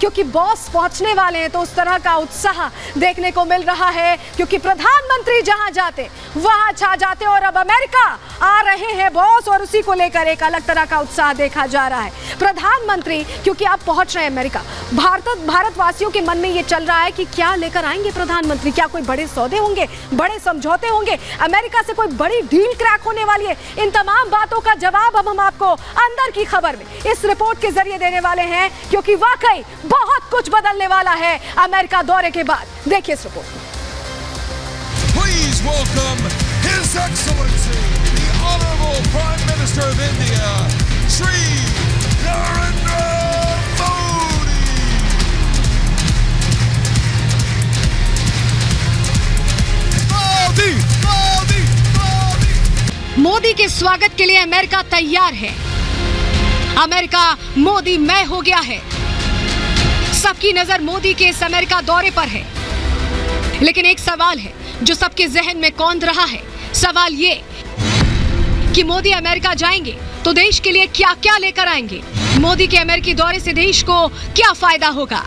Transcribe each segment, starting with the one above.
क्योंकि बॉस पहुंचने वाले हैं तो उस तरह का उत्साह देखने को मिल रहा है, क्योंकि प्रधानमंत्री जहां जाते वहां छा जाते और अब अमेरिका आ रहे हैं बॉस और उसी को लेकर एक अलग तरह का उत्साह देखा जा रहा है। प्रधानमंत्री क्योंकि अब पहुंच रहे हैं अमेरिका, भारतवासियों के मन में ये चल रहा है कि क्या लेकर आएंगे प्रधानमंत्री, क्या कोई बड़े सौदे होंगे, बड़े समझौते होंगे, अमेरिका से कोई बड़ी डील क्रैक होने वाली है। इन तमाम बातों का जवाब अब हम आपको अंदर की खबर में इस रिपोर्ट के जरिए देने वाले हैं, क्योंकि वाकई बहुत कुछ बदलने वाला है अमेरिका दौरे के बाद। देखिए इस रिपोर्ट में। Please welcome His Excellency, the Honorable Prime Minister of India, Shri Narendra Modi. Modi, Modi, Modi. Modi के स्वागत के लिए अमेरिका तैयार है। अमेरिका मोदी मय हो गया है। सबकी नजर मोदी के इस अमेरिका दौरे पर है, लेकिन एक सवाल है जो सबके जहन में कौंध रहा है। सवाल ये कि मोदी अमेरिका जाएंगे तो देश के लिए क्या क्या लेकर आएंगे, मोदी के अमेरिकी दौरे से देश को क्या फायदा होगा।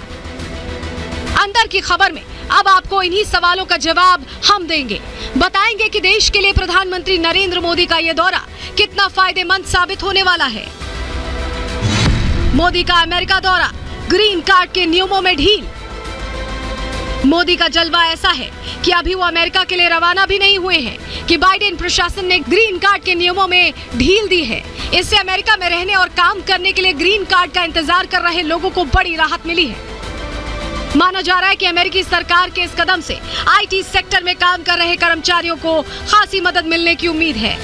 अंदर की खबर में अब आपको इन्हीं सवालों का जवाब हम देंगे। बताएंगे कि देश के लिए प्रधानमंत्री नरेंद्र मोदी का यह दौरा कितना फायदेमंद साबित होने वाला है। मोदी का अमेरिका दौरा, ग्रीन कार्ड के नियमों में ढील। मोदी का जलवा ऐसा है कि अभी वो अमेरिका के लिए रवाना भी नहीं हुए हैं कि बाइडेन प्रशासन ने ग्रीन कार्ड के नियमों में ढील दी है। इससे अमेरिका में रहने और काम करने के लिए ग्रीन कार्ड का इंतजार कर रहे लोगों को बड़ी राहत मिली है। माना जा रहा है कि अमेरिकी सरकार के इस कदम से आईटी सेक्टर में काम कर रहे कर्मचारियों को खासी मदद मिलने की उम्मीद है।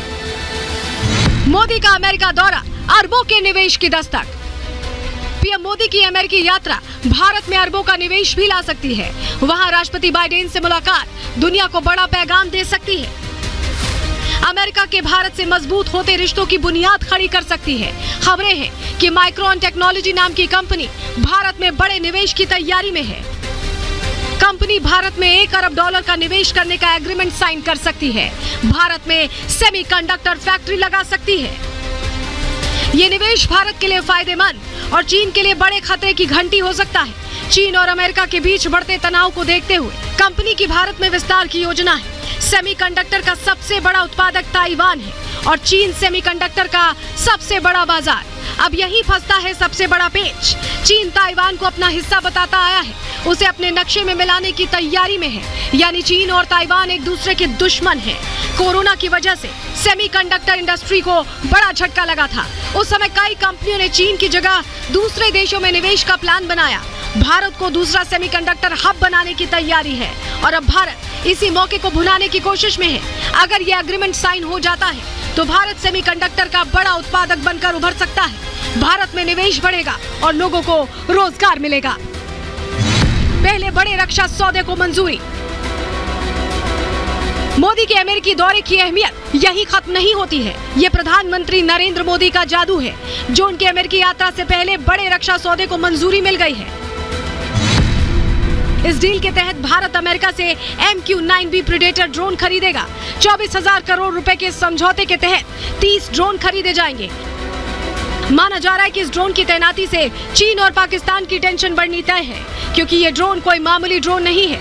मोदी का अमेरिका दौरा, अरबों के निवेश की दस्तक। पीएम मोदी की अमेरिकी यात्रा भारत में अरबों का निवेश भी ला सकती है। वहां राष्ट्रपति बाइडेन से मुलाकात दुनिया को बड़ा पैगाम दे सकती है। अमेरिका के भारत से मजबूत होते रिश्तों की बुनियाद खड़ी कर सकती है। खबरें हैं कि माइक्रोन टेक्नोलॉजी नाम की कंपनी भारत में बड़े निवेश की तैयारी में है। कंपनी भारत में $1 अरब का निवेश करने का एग्रीमेंट साइन कर सकती है। भारत में सेमीकंडक्टर फैक्ट्री लगा सकती है। ये निवेश भारत के लिए फायदेमंद और चीन के लिए बड़े खतरे की घंटी हो सकता है। चीन और अमेरिका के बीच बढ़ते तनाव को देखते हुए कंपनी की भारत में विस्तार की योजना है। सेमीकंडक्टर का सबसे बड़ा उत्पादक ताइवान है और चीन सेमीकंडक्टर का सबसे बड़ा बाजार। अब यही फंसता है सबसे बड़ा पेच। चीन ताइवान को अपना हिस्सा बताता आया है, उसे अपने नक्शे में मिलाने की तैयारी में है। यानी चीन और ताइवान एक दूसरे के दुश्मन हैं। कोरोना की वजह से सेमीकंडक्टर इंडस्ट्री को बड़ा झटका लगा था। उस समय कई कंपनियों ने चीन की जगह दूसरे देशों में निवेश का प्लान बनाया। भारत को दूसरा सेमीकंडक्टर हब बनाने की तैयारी है और अब भारत इसी मौके को भुनाने की कोशिश में है। अगर यह एग्रीमेंट साइन हो जाता है तो भारत सेमीकंडक्टर का बड़ा उत्पादक बनकर उभर सकता है। भारत में निवेश बढ़ेगा और लोगों को रोजगार मिलेगा। पहले बड़े रक्षा सौदे को मंजूरी। मोदी के अमेरिकी दौरे की अहमियत यही खत्म नहीं होती है। ये प्रधानमंत्री नरेंद्र मोदी का जादू है जो उनकी अमेरिकी यात्रा से पहले बड़े रक्षा सौदे को मंजूरी मिल गई है। इस डील के तहत भारत अमेरिका से MQ-9B प्रीडेटर ड्रोन खरीदेगा। 24,000 करोड़ रुपए के समझौते के तहत 30 ड्रोन खरीदे जाएंगे। माना जा रहा है कि इस ड्रोन की तैनाती से चीन और पाकिस्तान की टेंशन बढ़नी तय है, क्योंकि ये ड्रोन कोई मामूली ड्रोन नहीं है।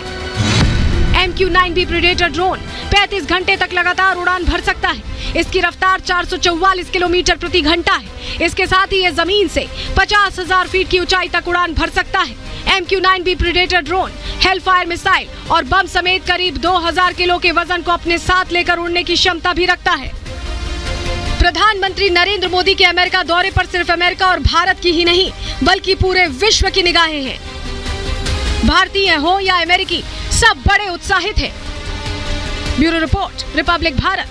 MQ-9B प्रीडेटर ड्रोन 35 घंटे तक लगातार उड़ान भर सकता है। इसकी रफ्तार 444 किलोमीटर प्रति घंटा है। इसके साथ ही ये जमीन से 50,000 फीट की ऊंचाई तक उड़ान भर सकता है। MQ-9B predator drone Hellfire missile और बम समेत करीब 2000 किलो के वजन को अपने साथ लेकर उड़ने की क्षमता भी रखता है। प्रधानमंत्री नरेंद्र मोदी के अमेरिका दौरे पर सिर्फ अमेरिका और भारत की ही नहीं बल्कि पूरे विश्व की निगाहें हैं। भारतीय हो या अमेरिकी, सब बड़े उत्साहित हैं। Bureau report, Republic Bharat.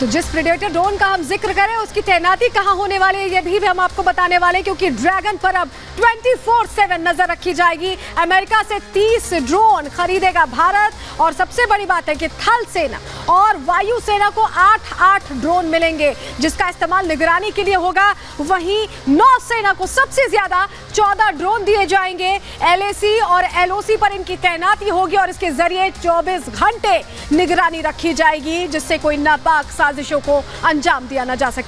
तो जिस प्रेडेटर ड्रोन का हम जिक्र करें उसकी तैनाती कहां होने वाली है ये भी हम आपको बताने वाले हैं, क्योंकि ड्रैगन पर अब 24/7 नजर रखी जाएगी। अमेरिका से 30 ड्रोन खरीदेगा भारत और सबसे बड़ी बात है कि थल सेना और वायु सेना को 8-8 ड्रोन मिलेंगे जिसका इस्तेमाल निगरानी के लिए होगा। वहीं नौसेना को सबसे ज्यादा 14 ड्रोन दिए जाएंगे। LAC और LOC पर इनकी तैनाती होगी और इसके जरिए 24 घंटे निगरानी रखी जाएगी जिससे कोई नापाक साजिशों को अंजाम दिया न जा सके।